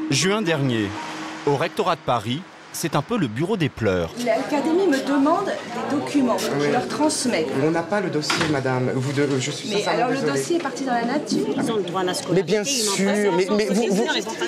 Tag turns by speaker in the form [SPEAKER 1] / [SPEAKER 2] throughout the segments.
[SPEAKER 1] Juin dernier, au rectorat de Paris, c'est un peu le bureau des pleurs.
[SPEAKER 2] L'académie me demande des documents, je leur transmets.
[SPEAKER 3] On n'a pas le dossier, madame. Je suis
[SPEAKER 2] mais alors
[SPEAKER 3] désolé.
[SPEAKER 2] le dossier est parti dans la nature.
[SPEAKER 4] Ils ont le droit à la scolarité.
[SPEAKER 3] Mais bien sûr,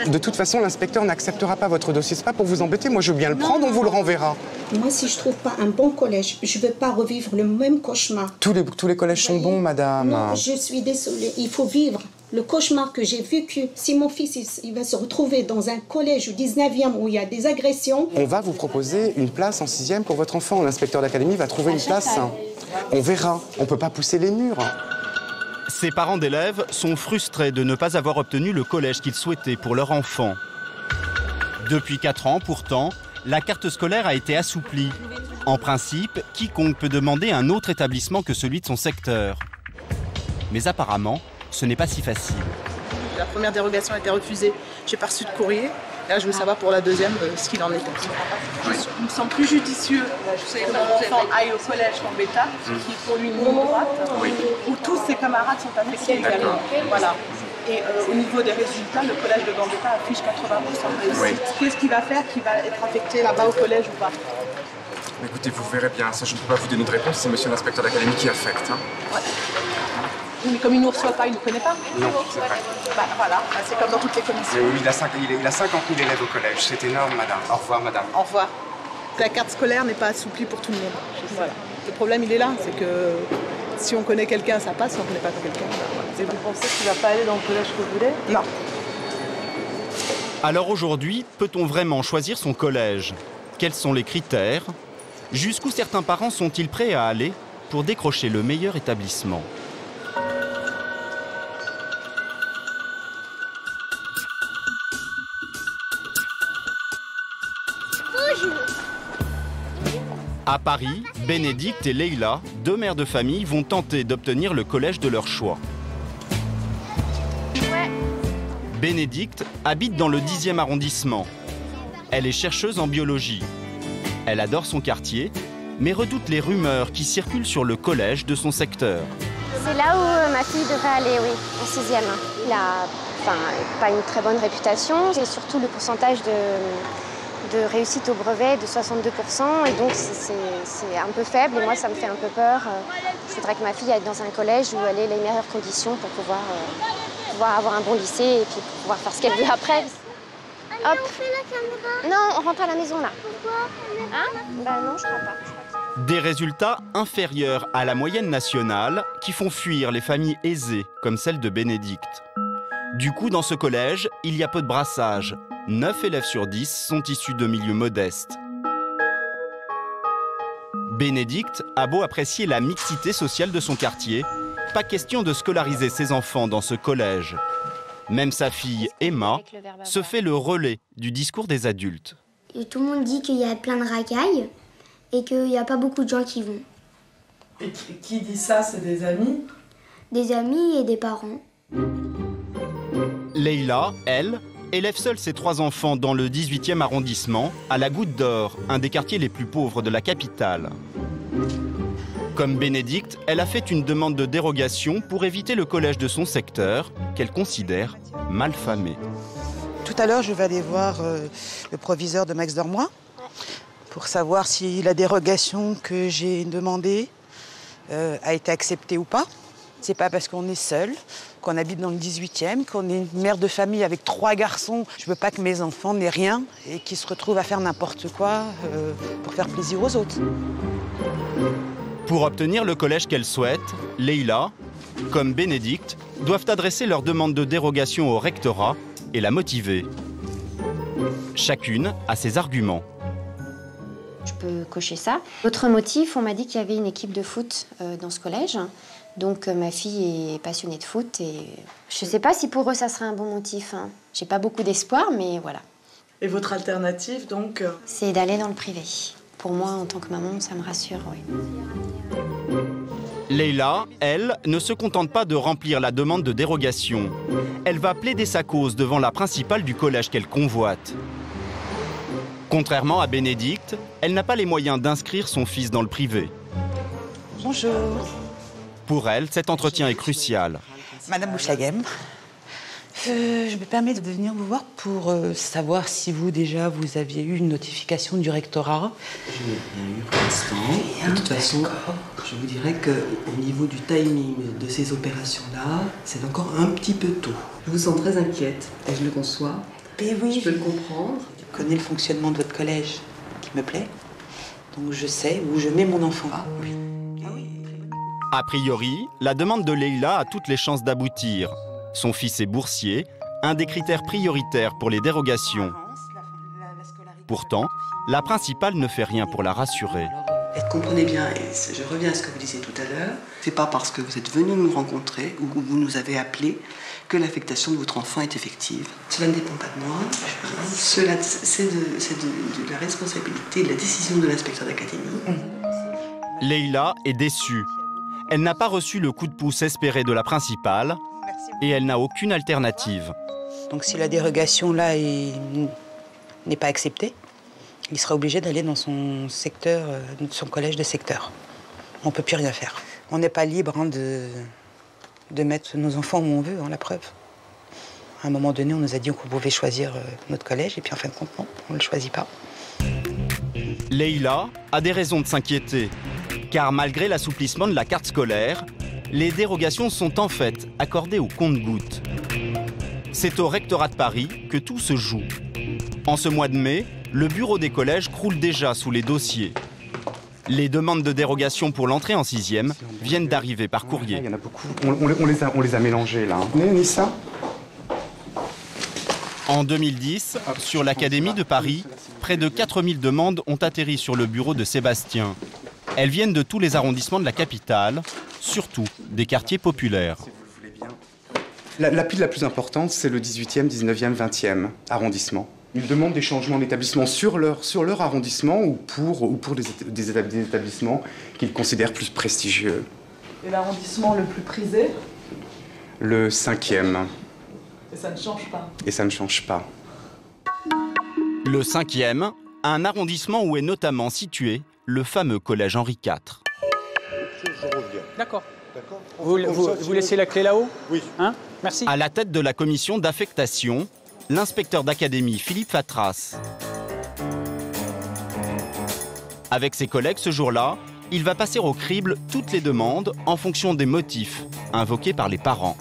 [SPEAKER 3] de toute façon, l'inspecteur n'acceptera pas votre dossier. C'est pas pour vous embêter. Moi, je veux bien le prendre, on vous le renverra.
[SPEAKER 5] Moi, si je trouve pas un bon collège, je veux pas revivre le même cauchemar.
[SPEAKER 3] Tous les collèges sont bons, madame.
[SPEAKER 5] Non, je suis désolée. Il faut vivre le cauchemar que j'ai vécu. Si mon fils il va se retrouver dans un collège au 19e où il y a des agressions...
[SPEAKER 3] On va vous proposer une place en 6e pour votre enfant. L'inspecteur d'académie va trouver une place. On verra. On peut pas pousser les murs.
[SPEAKER 1] Ces parents d'élèves sont frustrés de ne pas avoir obtenu le collège qu'ils souhaitaient pour leur enfant. Depuis 4 ans, pourtant, la carte scolaire a été assouplie. En principe, quiconque peut demander un autre établissement que celui de son secteur. Mais apparemment, ce n'est pas si facile.
[SPEAKER 6] La première dérogation a été refusée. J'ai pas reçu de courrier. Là, je veux savoir pour la deuxième ce qu'il en est. Il me semble plus judicieux que mon enfant aille au collège Gambetta, qui est pour lui une ligne droite, où tous ses camarades sont affectés également. Voilà. Et au niveau des résultats, le collège de Gambetta affiche 80% de réussite. Qu'est-ce qu'il va faire qui va être affecté là-bas au collège ou pas?
[SPEAKER 3] Écoutez, vous verrez bien. Ça, je ne peux pas vous donner de réponse. C'est monsieur l'inspecteur d'académie qui affecte.
[SPEAKER 6] Ouais. Mais comme il ne nous reçoit pas, il ne nous connaît pas.
[SPEAKER 3] Non, c'est vrai.
[SPEAKER 6] Bah, voilà, c'est comme dans toutes les commissions.
[SPEAKER 3] Mais oui, il a 50 000 élèves au collège. C'est énorme, madame. Au revoir, madame.
[SPEAKER 6] Au revoir. La carte scolaire n'est pas assouplie pour tout le monde. Voilà. Le problème, il est là. C'est que si on connaît quelqu'un, ça passe. Si on ne connaît pas quelqu'un, voilà.
[SPEAKER 7] Et vous pensez qu'il ne va pas aller dans le collège que vous voulez?
[SPEAKER 6] Non.
[SPEAKER 1] Alors aujourd'hui, peut-on vraiment choisir son collège? Quels sont les critères? Jusqu'où certains parents sont-ils prêts à aller pour décrocher le meilleur établissement? À Paris, Bénédicte et Leïla, 2 mères de famille, vont tenter d'obtenir le collège de leur choix. Bénédicte habite dans le 10e arrondissement. Elle est chercheuse en biologie. Elle adore son quartier, mais redoute les rumeurs qui circulent sur le collège de son secteur.
[SPEAKER 8] C'est là où ma fille devrait aller, oui, en 6e. Il a pas une très bonne réputation, c'est surtout le pourcentage de réussite au brevet de 62%, et donc c'est un peu faible, et moi ça me fait un peu peur. Je voudrais que ma fille aille dans un collège où elle ait les meilleures conditions pour pouvoir avoir un bon lycée et puis pour pouvoir faire ce qu'elle veut après. Hop. Non, on rentre à la maison là.
[SPEAKER 9] Pourquoi?
[SPEAKER 8] Hein? Bah non, je crois pas.
[SPEAKER 1] Des résultats inférieurs à la moyenne nationale qui font fuir les familles aisées comme celle de Bénédicte. Du coup, dans ce collège, il y a peu de brassage. 9 élèves sur 10 sont issus de milieux modestes. Bénédicte a beau apprécier la mixité sociale de son quartier, pas question de scolariser ses enfants dans ce collège. Même sa fille, Emma, se fait le relais du discours des adultes.
[SPEAKER 9] Et tout le monde dit qu'il y a plein de racailles et qu'il n'y a pas beaucoup de gens qui vont.
[SPEAKER 7] Et qui dit ça? C'est des amis?
[SPEAKER 9] Des amis et des parents.
[SPEAKER 1] Leïla, elle, élève seule ses 3 enfants dans le 18e arrondissement, à la Goutte d'Or, un des quartiers les plus pauvres de la capitale. Comme Bénédicte, elle a fait une demande de dérogation pour éviter le collège de son secteur, qu'elle considère malfamé.
[SPEAKER 10] Tout à l'heure, je vais aller voir le proviseur de Max Dormois pour savoir si la dérogation que j'ai demandée a été acceptée ou pas. C'est pas parce qu'on est seul, qu'on habite dans le 18e, qu'on est une mère de famille avec 3 garçons. Je veux pas que mes enfants n'aient rien et qu'ils se retrouvent à faire n'importe quoi pour faire plaisir aux autres.
[SPEAKER 1] Pour obtenir le collège qu'elle souhaite, Leïla, comme Bénédicte, doivent adresser leur demande de dérogation au rectorat et la motiver. Chacune a ses arguments.
[SPEAKER 8] Je peux cocher ça. Autre motif, on m'a dit qu'il y avait une équipe de foot dans ce collège. Donc ma fille est passionnée de foot et je ne sais pas si pour eux ça serait un bon motif. Hein. J'ai pas beaucoup d'espoir, mais voilà.
[SPEAKER 7] Et votre alternative, donc
[SPEAKER 8] C'est d'aller dans le privé. Pour moi, en tant que maman, ça me rassure, oui.
[SPEAKER 1] Leïla, elle, ne se contente pas de remplir la demande de dérogation. Elle va plaider sa cause devant la principale du collège qu'elle convoite. Contrairement à Bénédicte, elle n'a pas les moyens d'inscrire son fils dans le privé.
[SPEAKER 10] Bonjour.
[SPEAKER 1] Pour elle, cet entretien est crucial.
[SPEAKER 10] Madame Bouchaghem, Je me permets de venir vous voir pour savoir si vous aviez eu une notification du rectorat.
[SPEAKER 4] Je n'ai rien eu pour l'instant. De toute façon, je vous dirais qu'au niveau du timing de ces opérations-là, c'est encore un petit peu tôt. Je vous sens très inquiète et je le conçois.
[SPEAKER 10] Mais oui,
[SPEAKER 4] je peux le comprendre.
[SPEAKER 10] Je connais le fonctionnement de votre collège qui me plaît. Donc je sais où je mets mon enfant. Ah oui.
[SPEAKER 1] A priori, la demande de Leïla a toutes les chances d'aboutir. Son fils est boursier, un des critères prioritaires pour les dérogations. Pourtant, la principale ne fait rien pour la rassurer.
[SPEAKER 4] Comprenez bien, et je reviens à ce que vous disiez tout à l'heure, c'est pas parce que vous êtes venu nous rencontrer ou que vous nous avez appelés que l'affectation de votre enfant est effective. Cela ne dépend pas de moi, c'est de la responsabilité, de la décision de l'inspecteur d'académie.
[SPEAKER 1] Leïla est déçue. Elle n'a pas reçu le coup de pouce espéré de la principale et elle n'a aucune alternative.
[SPEAKER 10] Donc si la dérogation là n'est pas acceptée, il sera obligé d'aller dans son secteur, son collège de secteur. On ne peut plus rien faire. On n'est pas libre de mettre nos enfants où on veut, la preuve. À un moment donné, on nous a dit qu'on pouvait choisir notre collège et puis en fin de compte, non, on ne le choisit pas.
[SPEAKER 1] Leïla a des raisons de s'inquiéter, car malgré l'assouplissement de la carte scolaire, les dérogations sont en fait accordées au compte-gouttes. C'est au rectorat de Paris que tout se joue. En ce mois de mai, le bureau des collèges croule déjà sous les dossiers. Les demandes de dérogation pour l'entrée en 6e viennent d'arriver par courrier.
[SPEAKER 3] Il y en a beaucoup. On les a mélangés là. Nissa ?
[SPEAKER 1] En 2010, sur l'Académie de Paris, près de 4000 demandes ont atterri sur le bureau de Sébastien. Elles viennent de tous les arrondissements de la capitale, surtout des quartiers populaires.
[SPEAKER 3] La pile la plus importante, c'est le 18e, 19e, 20e arrondissement. Ils demandent des changements d'établissement sur leur arrondissement ou pour des établissements qu'ils considèrent plus prestigieux.
[SPEAKER 7] Et l'arrondissement le plus prisé?
[SPEAKER 3] Le 5e.
[SPEAKER 7] Et ça ne change pas?
[SPEAKER 3] Et ça ne change pas.
[SPEAKER 1] Le 5e, un arrondissement où est notamment situé le fameux collège Henri IV.
[SPEAKER 11] Je reviens.
[SPEAKER 12] D'accord. Vous laissez la clé là-haut?
[SPEAKER 11] Oui.
[SPEAKER 12] Hein? Merci.
[SPEAKER 1] À la tête de la commission d'affectation, l'inspecteur d'académie Philippe Fatras. Avec ses collègues ce jour-là, il va passer au crible toutes les demandes en fonction des motifs invoqués par les parents.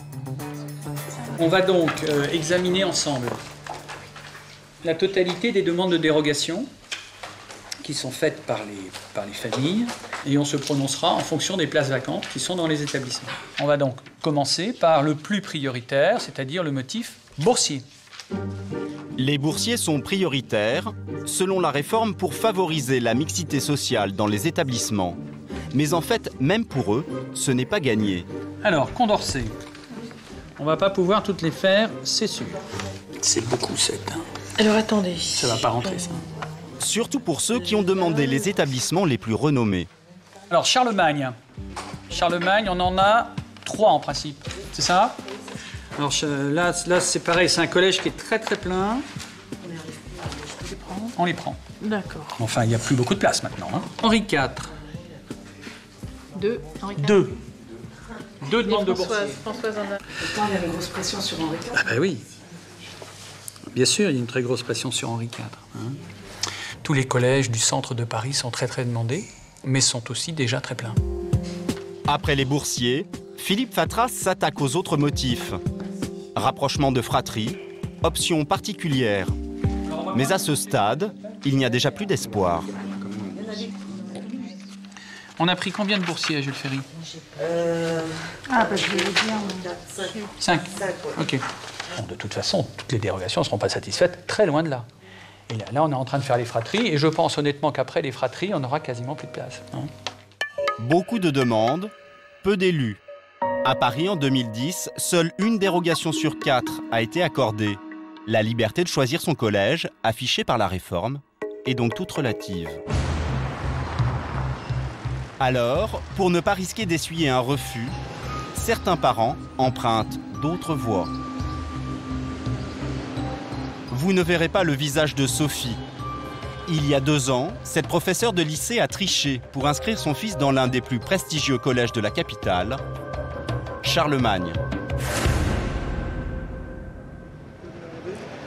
[SPEAKER 12] On va donc examiner ensemble la totalité des demandes de dérogation qui sont faites par les familles et on se prononcera en fonction des places vacantes qui sont dans les établissements. On va donc commencer par le plus prioritaire, c'est-à-dire le motif boursier.
[SPEAKER 1] Les boursiers sont prioritaires, selon la réforme, pour favoriser la mixité sociale dans les établissements. Mais en fait, même pour eux, ce n'est pas gagné.
[SPEAKER 12] Alors, Condorcet, on va pas pouvoir toutes les faire, c'est sûr.
[SPEAKER 4] C'est beaucoup, 7.
[SPEAKER 7] Alors attendez.
[SPEAKER 12] Ça va pas rentrer, ça.
[SPEAKER 1] Surtout pour ceux qui ont demandé les établissements les plus renommés.
[SPEAKER 12] Alors, Charlemagne. Charlemagne, on en a 3 en principe, c'est ça? Alors là c'est pareil, c'est un collège qui est très très plein. On les prend.
[SPEAKER 7] D'accord.
[SPEAKER 12] Enfin, il n'y a plus beaucoup de place maintenant. Hein. Henri IV.
[SPEAKER 6] 2.
[SPEAKER 12] 2 demandes de boursiers.
[SPEAKER 7] Françoise en a.
[SPEAKER 6] Pourtant, il y a une grosse pression sur Henri IV.
[SPEAKER 12] Ah ben oui. Bien sûr, il y a une très grosse pression sur Henri IV. Hein. Tous les collèges du centre de Paris sont très très demandés, mais sont aussi déjà très pleins.
[SPEAKER 1] Après les boursiers, Philippe Fatras s'attaque aux autres motifs. Rapprochement de fratrie, option particulière. Mais à ce stade, il n'y a déjà plus d'espoir.
[SPEAKER 12] On a pris combien de boursiers à Jules Ferry?
[SPEAKER 6] Ah, bah, je vais vous dire.
[SPEAKER 12] 5. Ok. Bon, de toute façon, toutes les dérogations ne seront pas satisfaites, très loin de là. Et là, on est en train de faire les fratries, et je pense honnêtement qu'après les fratries, on n'aura quasiment plus de place. Hein.
[SPEAKER 1] Beaucoup de demandes, peu d'élus. À Paris, en 2010, seule une dérogation sur 4 a été accordée. La liberté de choisir son collège, affichée par la réforme, est donc toute relative. Alors, pour ne pas risquer d'essuyer un refus, certains parents empruntent d'autres voies. Vous ne verrez pas le visage de Sophie. Il y a 2 ans, cette professeure de lycée a triché pour inscrire son fils dans l'un des plus prestigieux collèges de la capitale, Charlemagne.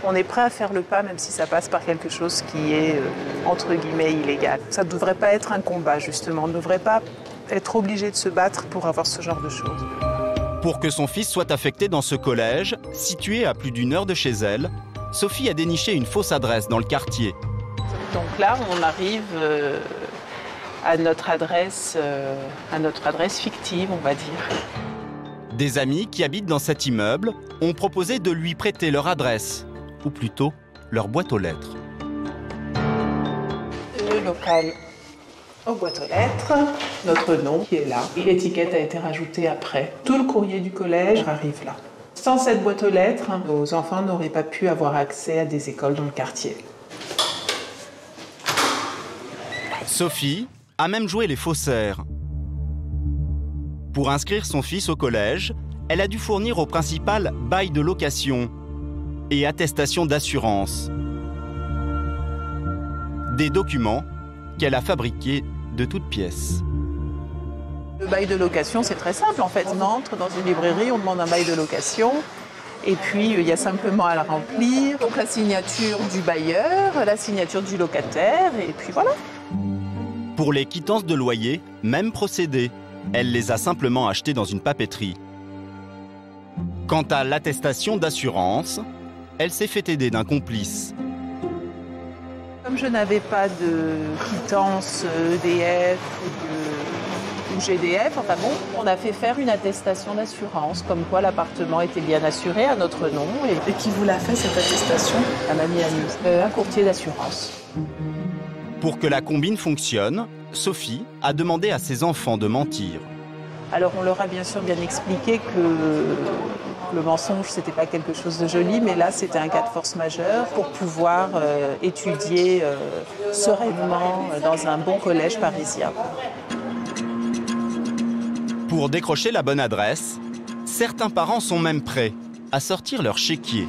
[SPEAKER 6] On est prêt à faire le pas, même si ça passe par quelque chose qui est, entre guillemets, illégal. Ça ne devrait pas être un combat, justement. On ne devrait pas être obligé de se battre pour avoir ce genre de choses.
[SPEAKER 1] Pour que son fils soit affecté dans ce collège, situé à plus d'1 heure de chez elle, Sophie a déniché une fausse adresse dans le quartier.
[SPEAKER 6] Donc là, on arrive à notre adresse fictive, on va dire.
[SPEAKER 1] Des amis qui habitent dans cet immeuble ont proposé de lui prêter leur adresse, ou plutôt leur boîte aux lettres.
[SPEAKER 6] Le local aux boîtes aux lettres, notre nom qui est là. Et l'étiquette a été rajoutée après. Tout le courrier du collège arrive là. Sans cette boîte aux lettres, nos enfants n'auraient pas pu avoir accès à des écoles dans le quartier.
[SPEAKER 1] Sophie a même joué les faussaires. Pour inscrire son fils au collège, elle a dû fournir au principal bail de location et attestation d'assurance. Des documents qu'elle a fabriqués de toutes pièces.
[SPEAKER 6] Le bail de location, c'est très simple en fait. On entre dans une librairie, on demande un bail de location. Et puis, il y a simplement à le remplir. Donc la signature du bailleur, la signature du locataire, et puis voilà.
[SPEAKER 1] Pour les quittances de loyer, même procédé. Elle les a simplement achetées dans une papeterie. Quant à l'attestation d'assurance, elle s'est fait aider d'un complice.
[SPEAKER 6] Comme je n'avais pas de quittance EDF ou GDF, enfin bon, on a fait faire une attestation d'assurance, comme quoi l'appartement était bien assuré à notre nom.
[SPEAKER 7] Et qui vous l'a fait, cette attestation?
[SPEAKER 6] Un ami à nous, un courtier d'assurance.
[SPEAKER 1] Pour que la combine fonctionne, Sophie a demandé à ses enfants de mentir.
[SPEAKER 6] Alors on leur a bien sûr bien expliqué que le mensonge, c'était pas quelque chose de joli, mais là c'était un cas de force majeure pour pouvoir étudier sereinement dans un bon collège parisien.
[SPEAKER 1] Pour décrocher la bonne adresse, certains parents sont même prêts à sortir leur chéquier.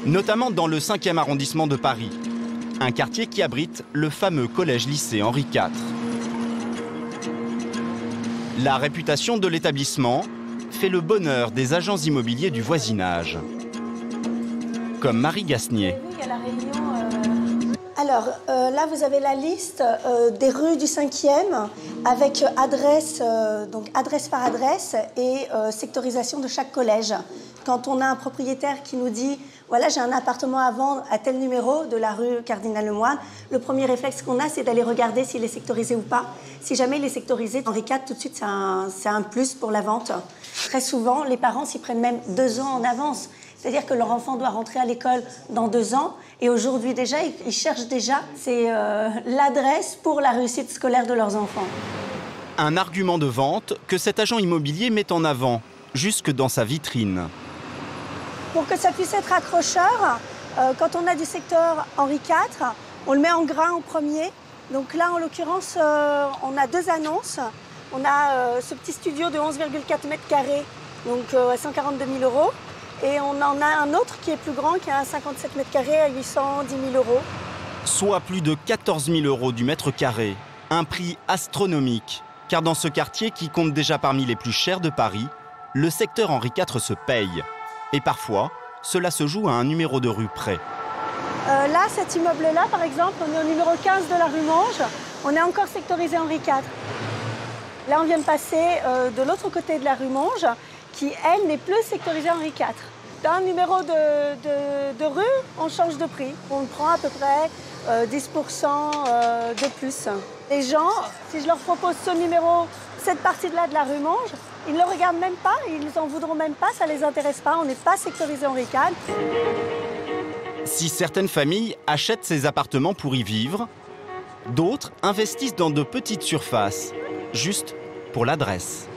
[SPEAKER 1] Notamment dans le 5e arrondissement de Paris, un quartier qui abrite le fameux collège-lycée Henri IV. La réputation de l'établissement fait le bonheur des agents immobiliers du voisinage. Comme Marie Gasnier.
[SPEAKER 5] Alors là, vous avez la liste des rues du 5e avec adresse, donc adresse par adresse et sectorisation de chaque collège. Quand on a un propriétaire qui nous dit « Voilà, j'ai un appartement à vendre à tel numéro de la rue Cardinal Lemoine », le premier réflexe qu'on a, c'est d'aller regarder s'il est sectorisé ou pas. Si jamais il est sectorisé, Henri IV, tout de suite, c'est un plus pour la vente. Très souvent, les parents s'y prennent même 2 ans en avance. C'est-à-dire que leur enfant doit rentrer à l'école dans 2 ans. Et aujourd'hui déjà, ils cherchent déjà l'adresse pour la réussite scolaire de leurs enfants.
[SPEAKER 1] Un argument de vente que cet agent immobilier met en avant, jusque dans sa vitrine.
[SPEAKER 5] Pour que ça puisse être accrocheur, quand on a du secteur Henri IV, on le met en gras en premier. Donc là, en l'occurrence, on a 2 annonces. On a ce petit studio de 11,4 mètres carrés, donc à 142 000 €. Et on en a un autre qui est plus grand, qui a 57 mètres carrés à 810 000 €.
[SPEAKER 1] Soit plus de 14 000 € du mètre carré. Un prix astronomique. Car dans ce quartier qui compte déjà parmi les plus chers de Paris, le secteur Henri IV se paye. Et parfois, cela se joue à un numéro de rue près.
[SPEAKER 5] Là, cet immeuble-là, par exemple, on est au numéro 15 de la rue Monge. On est encore sectorisé Henri IV. Là, on vient de passer de l'autre côté de la rue Monge, qui, elle, n'est plus sectorisée Henri IV. D'un numéro de rue, on change de prix. On prend à peu près 10% de plus. Les gens, si je leur propose ce numéro, cette partie-là de la rue Monge, ils ne le regardent même pas, ils n'en voudront même pas, ça ne les intéresse pas, on n'est pas sectorisé Henri IV.
[SPEAKER 1] Si certaines familles achètent ces appartements pour y vivre, d'autres investissent dans de petites surfaces, juste pour l'adresse.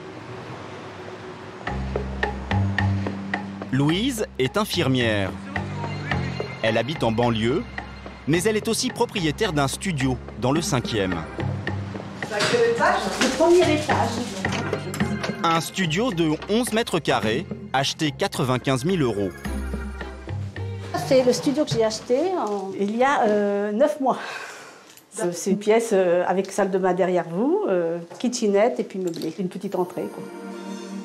[SPEAKER 1] Louise est infirmière. Elle habite en banlieue, mais elle est aussi propriétaire d'un studio dans le 5e.
[SPEAKER 5] Le premier étage.
[SPEAKER 1] Un studio de 11 mètres carrés, acheté 95 000 €.
[SPEAKER 5] C'est le studio que j'ai acheté il y a 9 mois. C'est une pièce avec salle de bain derrière vous, kitchenette et puis meublé. Une petite entrée, quoi.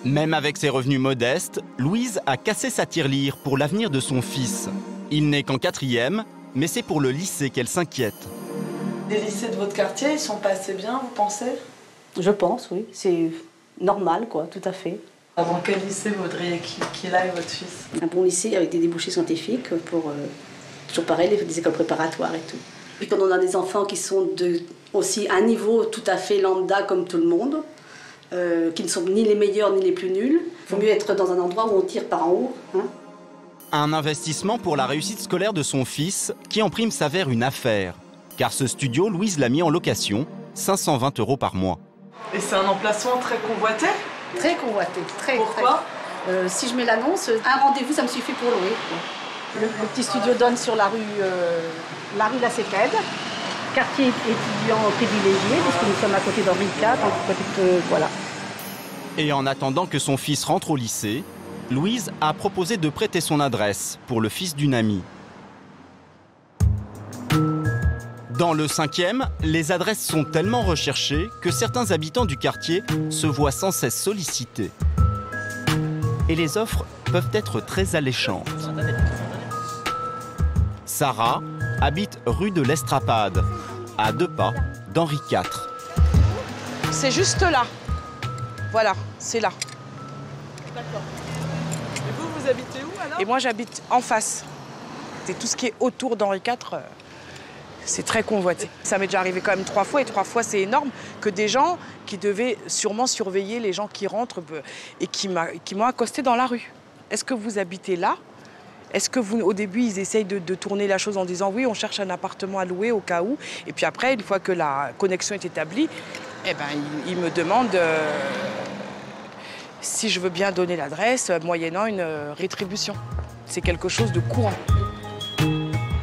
[SPEAKER 1] Même avec ses revenus modestes, Louise a cassé sa tirelire pour l'avenir de son fils. Il n'est qu'en 4e, mais c'est pour le lycée qu'elle s'inquiète.
[SPEAKER 7] Les lycées de votre quartier, ils sont pas assez bien, vous pensez?
[SPEAKER 13] Je pense, oui. C'est normal, quoi, tout à fait.
[SPEAKER 7] Dans quel lycée vous voudriez qu'il aille, votre fils?
[SPEAKER 13] Un bon lycée avec des débouchés scientifiques pour, toujours pareil, des écoles préparatoires et tout. Puis quand on a des enfants qui sont aussi à un niveau tout à fait lambda comme tout le monde, qui ne sont ni les meilleurs ni les plus nuls, il vaut mieux être dans un endroit où on tire par en haut. Hein.
[SPEAKER 1] Un investissement pour la réussite scolaire de son fils qui en prime s'avère une affaire. Car ce studio, Louise l'a mis en location, 520 € par mois.
[SPEAKER 7] Et c'est un emplacement très convoité?
[SPEAKER 13] Très convoité, très.
[SPEAKER 7] Pourquoi?
[SPEAKER 13] Si je mets l'annonce, un rendez-vous, ça me suffit pour louer. Le petit studio donne sur la rue La Séquède, quartier étudiant privilégié, puisque nous sommes à côté d'Henri IV, voilà.
[SPEAKER 1] Et en attendant que son fils rentre au lycée, Louise a proposé de prêter son adresse pour le fils d'une amie. Dans le 5e, les adresses sont tellement recherchées que certains habitants du quartier se voient sans cesse sollicités. Et les offres peuvent être très alléchantes. Sarah habite rue de l'Estrapade, à 2 pas d'Henri IV.
[SPEAKER 10] C'est juste là. Voilà, c'est là.
[SPEAKER 7] D'accord. Et vous habitez où alors?
[SPEAKER 10] Et moi, j'habite en face. C'est tout ce qui est autour d'Henri IV. C'est très convoité. Ça m'est déjà arrivé quand même 3 fois, et 3 fois c'est énorme, que des gens qui devaient sûrement surveiller les gens qui rentrent et qui m'ont accosté dans la rue. Est-ce que vous habitez là? Est-ce que au début, ils essayent de tourner la chose en disant oui, on cherche un appartement à louer au cas où. Et puis après, une fois que la connexion est établie, eh ben, ils me demandent si je veux bien donner l'adresse, moyennant une rétribution. C'est quelque chose de courant.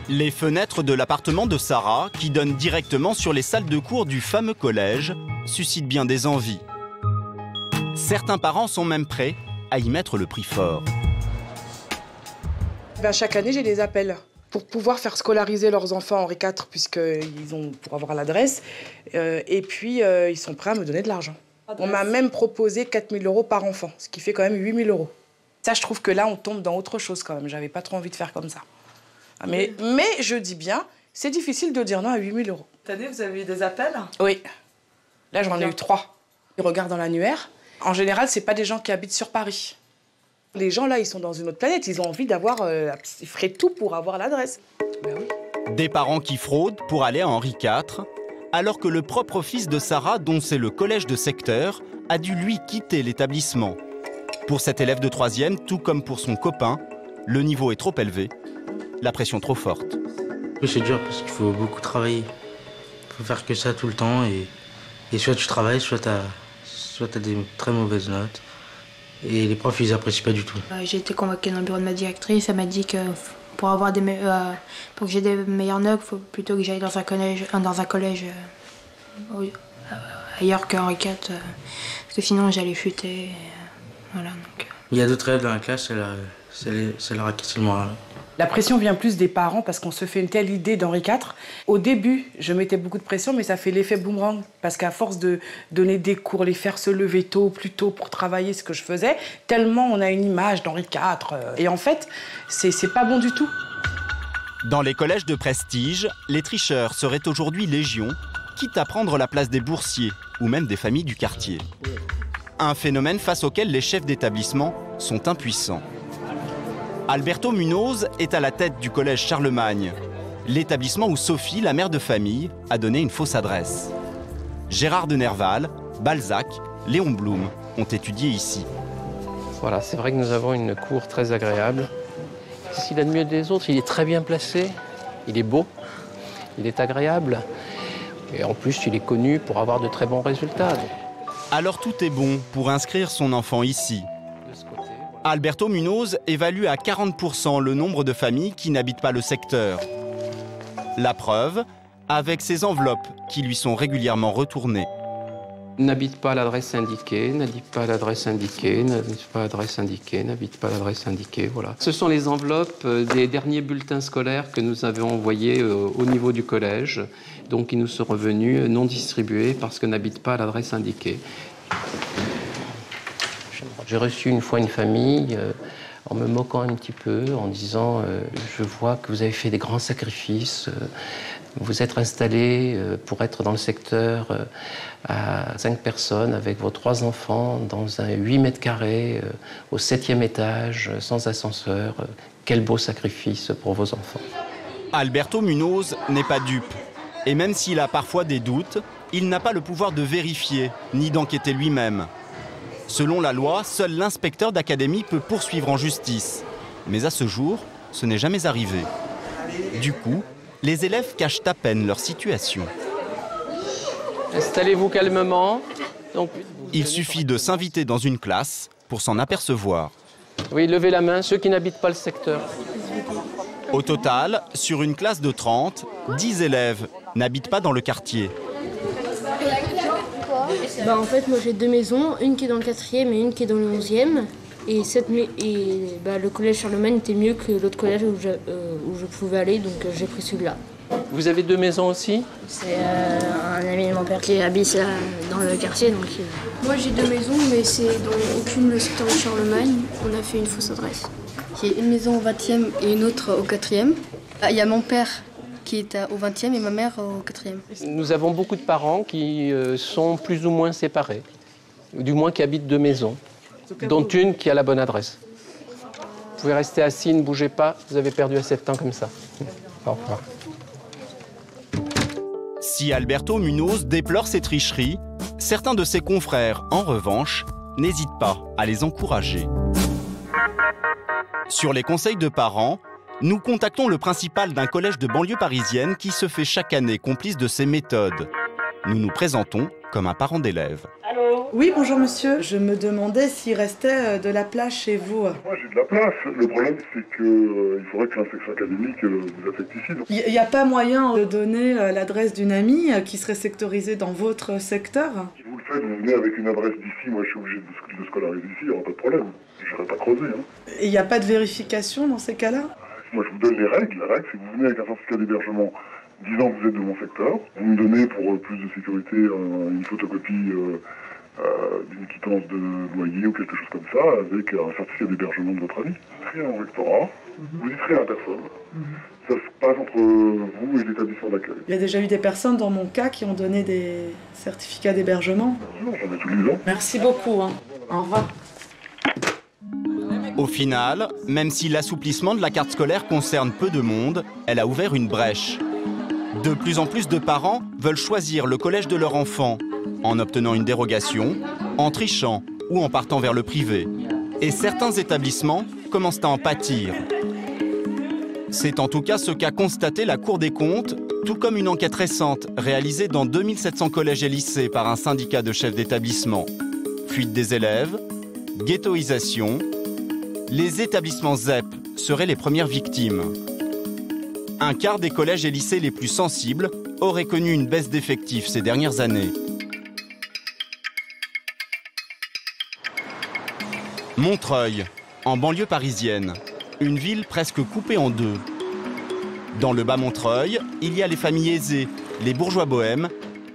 [SPEAKER 1] Les fenêtres de l'appartement de Sarah, qui donnent directement sur les salles de cours du fameux collège, suscitent bien des envies. Certains parents sont même prêts à y mettre le prix fort.
[SPEAKER 10] Ben, chaque année, j'ai des appels pour pouvoir faire scolariser leurs enfants Henri IV, puisqu'ils ont pour avoir l'adresse. Et puis, ils sont prêts à me donner de l'argent. On m'a même proposé 4 000 € par enfant, ce qui fait quand même 8 000 €. Ça, je trouve que là, on tombe dans autre chose quand même. J'avais pas trop envie de faire comme ça. Mais je dis bien, c'est difficile de dire non à 8 000 €.
[SPEAKER 7] Cette année, vous avez eu des appels?
[SPEAKER 10] Oui. Là, j'en ai eu 3. Ils regardent dans l'annuaire. En général, c'est pas des gens qui habitent sur Paris. Les gens, là, ils sont dans une autre planète. Ils ont envie d'avoir... ils feraient tout pour avoir l'adresse. Ben oui.
[SPEAKER 1] Des parents qui fraudent pour aller à Henri IV, alors que le propre fils de Sarah, dont c'est le collège de secteur, a dû, lui, quitter l'établissement. Pour cet élève de 3e, tout comme pour son copain, le niveau est trop élevé, la pression trop forte.
[SPEAKER 14] Oui, c'est dur parce qu'il faut beaucoup travailler. Il faut faire que ça tout le temps et soit tu travailles, soit t'as des très mauvaises notes. Et les profs, ils apprécient pas du tout.
[SPEAKER 15] J'ai été convoquée dans le bureau de ma directrice. Elle m'a dit que pour que j'ai des meilleures notes, il faut plutôt que j'aille dans un collège ailleurs que Henri IV, parce que sinon j'allais chuter. Voilà, donc.
[SPEAKER 14] Il y a d'autres élèves dans la classe, ça leur a cassé le moral.
[SPEAKER 10] La pression vient plus des parents parce qu'on se fait une telle idée d'Henri IV. Au début, je mettais beaucoup de pression, mais ça fait l'effet boomerang. Parce qu'à force de donner des cours, les faire se lever plus tôt pour travailler ce que je faisais, tellement on a une image d'Henri IV. Et en fait, c'est pas bon du tout.
[SPEAKER 1] Dans les collèges de prestige, les tricheurs seraient aujourd'hui légion, quitte à prendre la place des boursiers ou même des familles du quartier. Un phénomène face auquel les chefs d'établissement sont impuissants. Alberto Munoz est à la tête du collège Charlemagne, l'établissement où Sophie, la mère de famille, a donné une fausse adresse. Gérard de Nerval, Balzac, Léon Blum ont étudié ici.
[SPEAKER 16] Voilà, c'est vrai que nous avons une cour très agréable. S'il a de mieux des autres, il est très bien placé, il est beau, il est agréable. Et en plus, il est connu pour avoir de très bons résultats.
[SPEAKER 1] Alors tout est bon pour inscrire son enfant ici. Alberto Munoz évalue à 40% le nombre de familles qui n'habitent pas le secteur. La preuve, avec ces enveloppes qui lui sont régulièrement retournées.
[SPEAKER 16] N'habite pas à l'adresse indiquée, n'habite pas à l'adresse indiquée, n'habite pas à l'adresse indiquée, n'habite pas à l'adresse indiquée, voilà. Ce sont les enveloppes des derniers bulletins scolaires que nous avons envoyés au niveau du collège, donc qui nous sont revenus non distribués parce que n'habite pas à l'adresse indiquée. J'ai reçu une fois une famille en me moquant un petit peu, en disant je vois que vous avez fait des grands sacrifices, vous êtes installé pour être dans le secteur à 5 personnes avec vos 3 enfants dans un 8 mètres carrés au 7e étage, sans ascenseur. Quel beau sacrifice pour vos enfants.
[SPEAKER 1] Alberto Munoz n'est pas dupe. Et même s'il a parfois des doutes, il n'a pas le pouvoir de vérifier, ni d'enquêter lui-même. Selon la loi, seul l'inspecteur d'académie peut poursuivre en justice. Mais à ce jour, ce n'est jamais arrivé. Du coup, les élèves cachent à peine leur situation.
[SPEAKER 16] Installez-vous calmement. Donc,
[SPEAKER 1] il suffit de s'inviter dans une classe pour s'en apercevoir.
[SPEAKER 16] Oui, levez la main, ceux qui n'habitent pas le secteur.
[SPEAKER 1] Au total, sur une classe de 30, 10 élèves n'habitent pas dans le quartier.
[SPEAKER 17] En fait, moi j'ai 2 maisons, une qui est dans le 4e et une qui est dans le 11e. Et le collège Charlemagne était mieux que l'autre collège où je pouvais aller, donc j'ai pris celui-là.
[SPEAKER 16] Vous avez 2 maisons aussi?
[SPEAKER 17] C'est un ami de mon père qui habite là, dans le quartier. Donc,
[SPEAKER 18] Moi j'ai 2 maisons, mais c'est dans aucune le secteur de Charlemagne. On a fait une fausse adresse. J'ai une maison au 20e et une autre au 4e. Il y a mon père qui est au 20e et ma mère au 4e.
[SPEAKER 16] Nous avons beaucoup de parents qui sont plus ou moins séparés, ou du moins qui habitent 2 maisons, dont une qui a la bonne adresse. Vous pouvez rester assis, ne bougez pas, vous avez perdu assez de temps comme ça. Au revoir.
[SPEAKER 1] Si Alberto Munoz déplore ces tricheries, certains de ses confrères, en revanche, n'hésitent pas à les encourager. Sur les conseils de parents, nous contactons le principal d'un collège de banlieue parisienne qui se fait chaque année complice de ces méthodes. Nous nous présentons comme un parent d'élève.
[SPEAKER 19] Oui, bonjour monsieur. Je me demandais s'il restait de la place chez vous.
[SPEAKER 11] Moi j'ai de la place. Le problème c'est qu'il faudrait que l'inspection académique vous affecte ici.
[SPEAKER 19] Il n'y a pas moyen de donner l'adresse d'une amie qui serait sectorisée dans votre secteur?
[SPEAKER 11] Si vous le faites, vous venez avec une adresse d'ici, moi je suis obligé de scolariser ici, il n'y aura pas de problème. Je n'irai pas creuser.
[SPEAKER 19] Et il n'y a pas de vérification dans ces cas-là?
[SPEAKER 11] Moi je vous donne les règles. La règle c'est que vous venez avec un certificat d'hébergement disant que vous êtes de mon secteur. Vous me donnez pour plus de sécurité une photocopie d'une quittance de loyer ou quelque chose comme ça, avec un certificat d'hébergement de votre ami. Vous serez en rectorat, vous y serez à personne. Ça se passe entre vous et l'établissement d'accueil.
[SPEAKER 19] Il y a déjà eu des personnes dans mon cas qui ont donné des certificats d'hébergement.
[SPEAKER 11] Non, j'en ai tous les ans.
[SPEAKER 19] Merci beaucoup. Au revoir.
[SPEAKER 1] Au final, même si l'assouplissement de la carte scolaire concerne peu de monde, elle a ouvert une brèche. De plus en plus de parents veulent choisir le collège de leur enfant, en obtenant une dérogation, en trichant ou en partant vers le privé. Et certains établissements commencent à en pâtir. C'est en tout cas ce qu'a constaté la Cour des comptes, tout comme une enquête récente réalisée dans 2700 collèges et lycées par un syndicat de chefs d'établissement. Fuite des élèves, ghettoisation, les établissements ZEP seraient les premières victimes. Un quart des collèges et lycées les plus sensibles auraient connu une baisse d'effectifs ces dernières années. Montreuil, en banlieue parisienne, une ville presque coupée en deux. Dans le bas Montreuil, il y a les familles aisées, les bourgeois bohèmes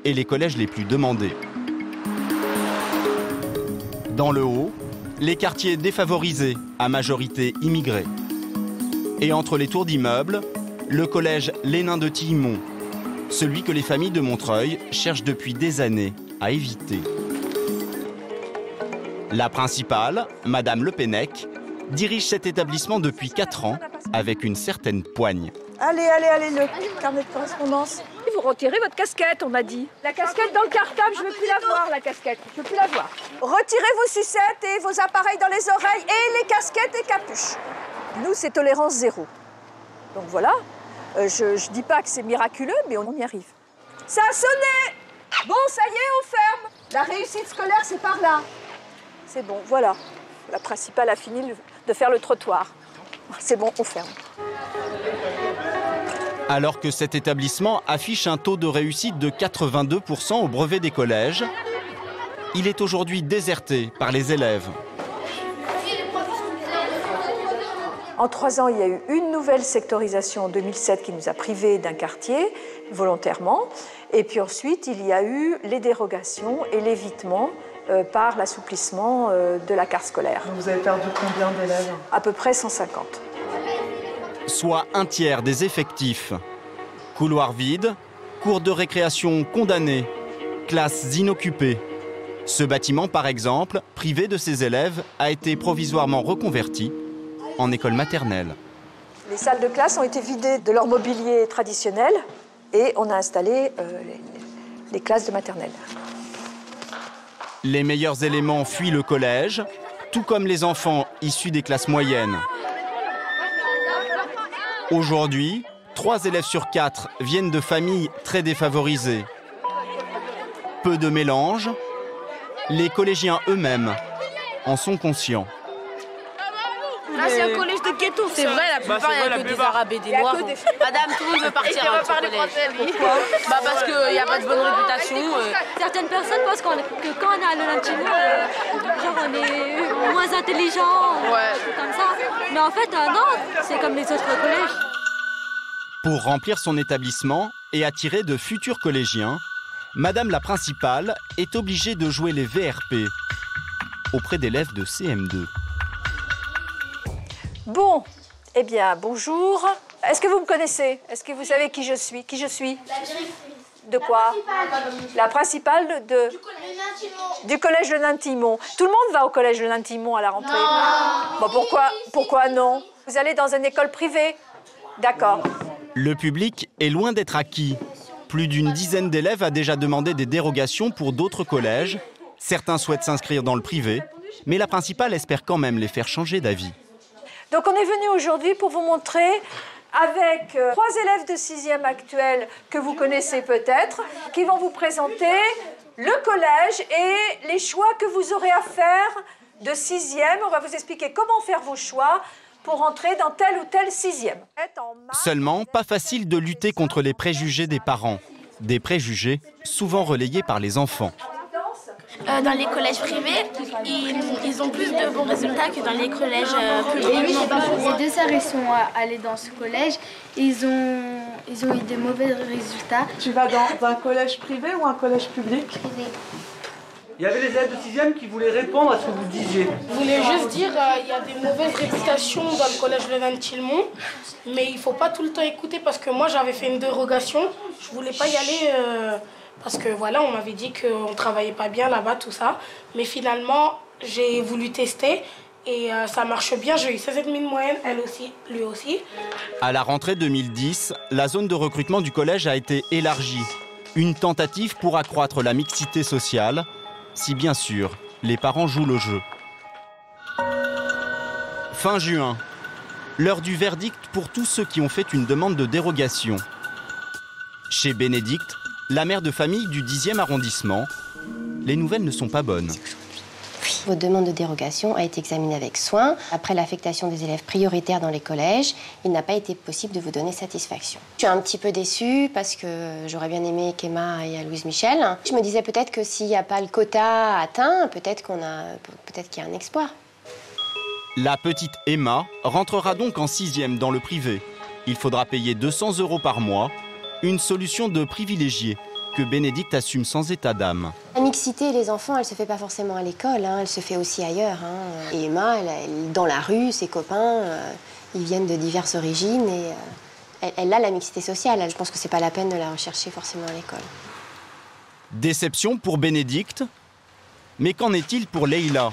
[SPEAKER 1] et les collèges les plus demandés. Dans le haut, les quartiers défavorisés, à majorité immigrés. Et entre les tours d'immeubles, le collège Lénin de Tillemont, celui que les familles de Montreuil cherchent depuis des années à éviter. La principale, Madame Le Pennec, dirige cet établissement depuis 4 ans avec une certaine poigne.
[SPEAKER 20] Allez, le carnet de correspondance. Vous retirez votre casquette, on m'a dit. La casquette dans le cartable, je ne veux plus la voir, la casquette. Je ne veux plus la voir. Retirez vos sucettes et vos appareils dans les oreilles et les casquettes et capuches. Nous, c'est tolérance 0. Donc voilà, je ne dis pas que c'est miraculeux, mais on y arrive. Ça a sonné! Bon, ça y est, on ferme. La réussite scolaire, c'est par là. C'est bon, voilà. La principale a fini de faire le trottoir. C'est bon, on ferme.
[SPEAKER 1] Alors que cet établissement affiche un taux de réussite de 82% au brevet des collèges, il est aujourd'hui déserté par les élèves.
[SPEAKER 20] En 3 ans, il y a eu une nouvelle sectorisation en 2007 qui nous a privés d'un quartier, volontairement. Et puis ensuite, il y a eu les dérogations et l'évitement par l'assouplissement de la carte scolaire.
[SPEAKER 19] Vous avez perdu combien d'élèves?
[SPEAKER 20] À peu près 150.
[SPEAKER 1] Soit un tiers des effectifs. Couloirs vides, cours de récréation condamnés, classes inoccupées. Ce bâtiment, par exemple, privé de ses élèves, a été provisoirement reconverti en école maternelle.
[SPEAKER 20] Les salles de classe ont été vidées de leur mobilier traditionnel et on a installé les classes de maternelle.
[SPEAKER 1] Les meilleurs éléments fuient le collège, tout comme les enfants issus des classes moyennes. Aujourd'hui, 3 élèves sur 4 viennent de familles très défavorisées. Peu de mélange, les collégiens eux-mêmes en sont conscients.
[SPEAKER 21] Là, c'est un collège de ghetto. C'est vrai, la plupart, il n'y a que des Arabes et des Noirs. Madame, tout le monde veut partir à notre collège. Pourquoi? Parce qu'il n'y a pas de bonne réputation.
[SPEAKER 22] Certaines personnes pensent que quand on est à l'Olantino, genre on est moins intelligent, comme ça. Mais en fait, non, c'est comme les autres collèges.
[SPEAKER 1] Pour remplir son établissement et attirer de futurs collégiens, Madame la principale est obligée de jouer les VRP auprès d'élèves de CM2.
[SPEAKER 20] Bon, eh bien, bonjour. Est-ce que vous me connaissez? Est-ce que vous savez qui je suis? Qui je suis? De quoi? La principale du collège Le Nain-Timon. Tout le monde va au collège Le Nain-Timon à la rentrée? Non. Bon, pourquoi non? Vous allez dans une école privée? D'accord.
[SPEAKER 1] Le public est loin d'être acquis. Plus d'une dizaine d'élèves a déjà demandé des dérogations pour d'autres collèges. Certains souhaitent s'inscrire dans le privé, mais la principale espère quand même les faire changer d'avis.
[SPEAKER 20] Donc on est venu aujourd'hui pour vous montrer, avec 3 élèves de 6e actuels que vous connaissez peut-être, qui vont vous présenter le collège et les choix que vous aurez à faire de 6e. On va vous expliquer comment faire vos choix pour entrer dans tel ou tel 6e.
[SPEAKER 1] Seulement, pas facile de lutter contre les préjugés des parents. Des préjugés souvent relayés par les enfants.
[SPEAKER 22] Dans les collèges privés, ils ont plus de bons résultats que dans les collèges publics.
[SPEAKER 17] Les 2 sœurs, ils sont allés dans ce collège. Ils ont eu des mauvais résultats.
[SPEAKER 19] Tu vas dans un collège privé ou un collège public?
[SPEAKER 17] Privé.
[SPEAKER 23] Il y avait les élèves de 6e qui voulaient répondre à ce que vous disiez.
[SPEAKER 24] Je voulais juste dire qu'il y a des mauvaises réputations dans le collège Le Nain-Timon, mais il ne faut pas tout le temps écouter parce que moi j'avais fait une dérogation. Je ne voulais pas y aller parce que voilà, on m'avait dit qu'on ne travaillait pas bien là-bas, tout ça. Mais finalement, j'ai voulu tester et ça marche bien. J'ai eu 16,5 de moyenne, elle aussi, lui aussi.
[SPEAKER 1] À la rentrée 2010, la zone de recrutement du collège a été élargie. Une tentative pour accroître la mixité sociale, si bien sûr, les parents jouent le jeu. Fin juin, l'heure du verdict pour tous ceux qui ont fait une demande de dérogation. Chez Bénédicte, la mère de famille du 10e arrondissement, les nouvelles ne sont pas bonnes.
[SPEAKER 8] Votre demande de dérogation a été examinée avec soin. Après l'affectation des élèves prioritaires dans les collèges, il n'a pas été possible de vous donner satisfaction. Je suis un petit peu déçue parce que j'aurais bien aimé qu'Emma aille à Louise Michel. Je me disais peut-être que s'il n'y a pas le quota atteint, peut-être qu'il y a un espoir.
[SPEAKER 1] La petite Emma rentrera donc en 6e dans le privé. Il faudra payer 200 € par mois, une solution de privilégié que Bénédicte assume sans état d'âme.
[SPEAKER 8] La mixité, les enfants, elle se fait pas forcément à l'école, elle se fait aussi ailleurs. Et Emma, elle, dans la rue, ses copains, ils viennent de diverses origines et elle a la mixité sociale. Je pense que c'est pas la peine de la rechercher forcément à l'école.
[SPEAKER 1] Déception pour Bénédicte, mais qu'en est-il pour Leïla?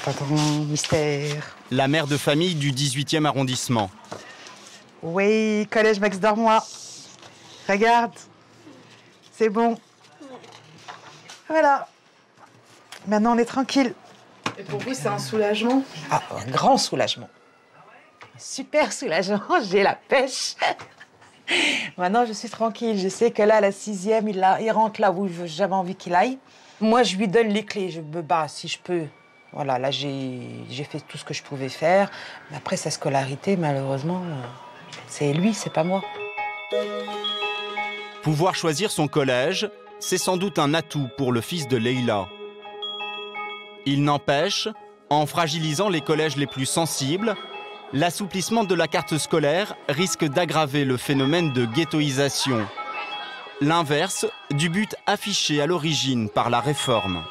[SPEAKER 10] Pas grand mystère.
[SPEAKER 1] La mère de famille du 18e arrondissement.
[SPEAKER 10] Oui, collège Max Dormois. Regarde. C'est bon. Voilà. Maintenant, on est tranquille.
[SPEAKER 19] Et pour vous, c'est un soulagement?
[SPEAKER 10] Ah, un grand soulagement. Un super soulagement. J'ai la pêche. Maintenant, je suis tranquille. Je sais que là, la 6e, il rentre là où j'avais envie qu'il aille. Moi, je lui donne les clés. Je me bats si je peux. Voilà, là, j'ai fait tout ce que je pouvais faire. Mais après, sa scolarité, malheureusement, c'est lui, c'est pas moi.
[SPEAKER 1] Pouvoir choisir son collège, c'est sans doute un atout pour le fils de Leïla. Il n'empêche, en fragilisant les collèges les plus sensibles, l'assouplissement de la carte scolaire risque d'aggraver le phénomène de ghettoisation. L'inverse du but affiché à l'origine par la réforme.